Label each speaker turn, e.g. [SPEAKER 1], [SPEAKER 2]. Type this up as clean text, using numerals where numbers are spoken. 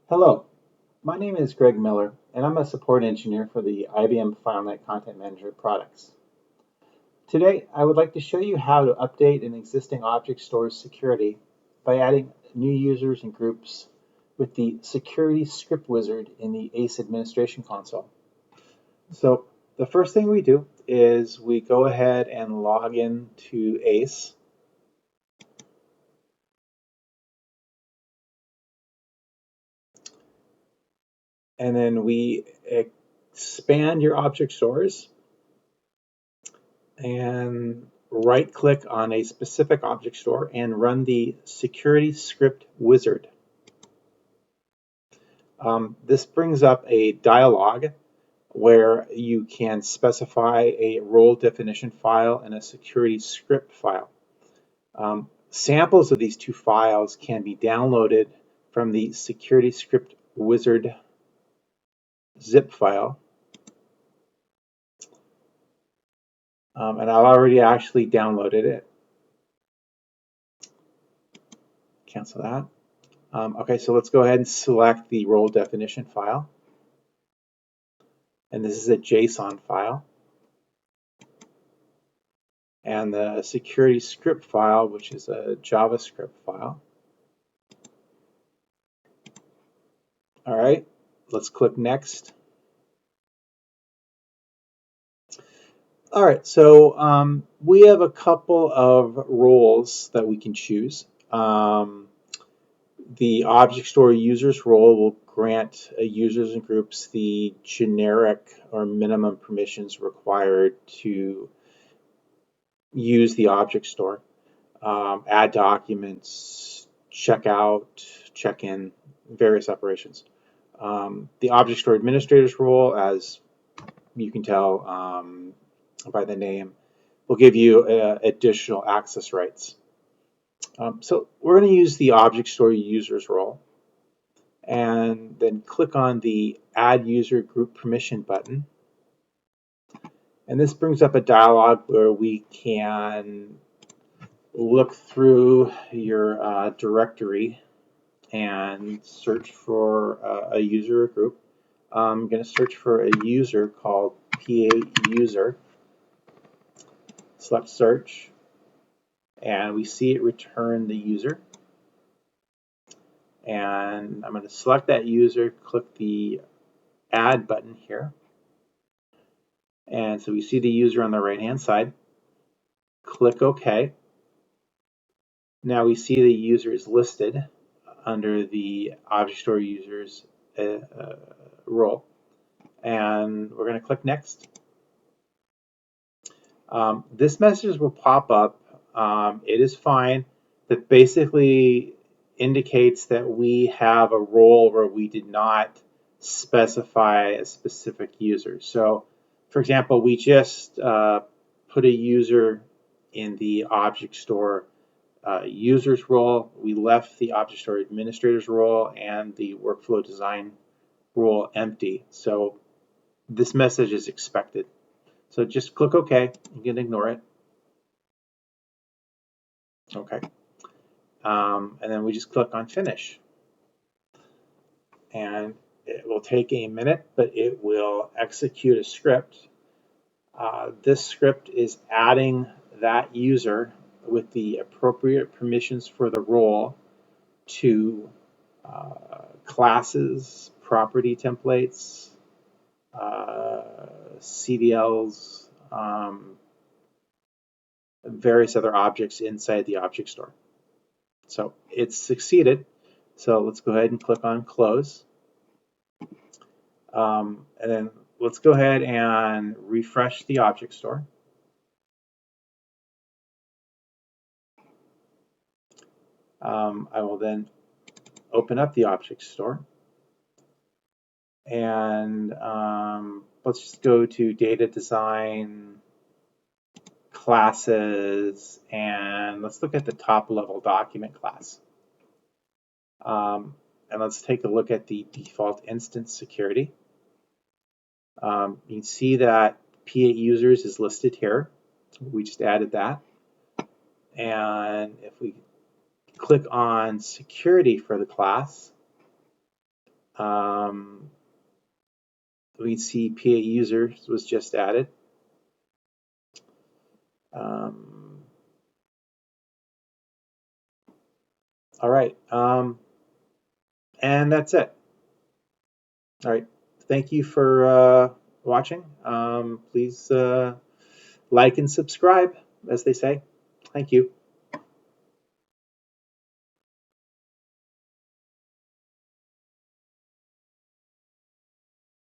[SPEAKER 1] Hello, my name is Greg Miller, and I'm a support engineer for the IBM FileNet Content Manager products. Today, I would like to show you how to update an existing object store's security by adding new users and groups with the Security Script Wizard in the ACE Administration Console. So, the first thing we do is we go ahead and log in to ACE. And then we expand your object stores and right-click on a specific object store and run the Security Script Wizard. This brings up a dialog where you can specify a role definition file and a security script file. Samples of these two files can be downloaded from the Security Script Wizard zip file. And I've already actually downloaded it. Cancel that. Okay, so let's go ahead and select the role definition file. And this is a JSON file. And the security script file, which is a JavaScript file. All right, let's click Next. All right, so we have a couple of roles that we can choose. The object store users role will grant users and groups the generic or minimum permissions required to use the object store, add documents, check out, check in, various operations. The object store administrator's role, as you can tell by the name, will give you additional access rights. So we're going to use the object store users role and then click on the Add User Group Permission button. And this brings up a dialog where we can look through your directory and search for a user or group. I'm going to search for a user called P8 user. Select search, and we see it return the user. And I'm going to select that user, click the add button here. And so we see the user on the right hand side. Click OK. Now we see the user is listed under the object store users role. And we're going to click Next. This message will pop up. It is fine. That basically indicates that we have a role where we did not specify a specific user. So, for example, we just put a user in the object store users role. We left the object store administrators role and the workflow design role empty. So this message is expected. So just click OK. You can ignore it. Okay. And then we just click on Finish. And it will take a minute, but it will execute a script. This script is adding that user with the appropriate permissions for the role to classes, property templates, CDLs, various other objects inside the object store. So it's succeeded. So let's go ahead and click on Close. And then let's go ahead and refresh the object store. I will then open up the object store. And let's just go to Data Design, Classes, and let's look at the top level document class. And let's take a look at the default instance security. You can see that P8 users is listed here. We just added that. And if we click on security for the class, We see P8 users was just added. All right, and that's it. All right, thank you for watching. Please like and subscribe, as they say. Thank you.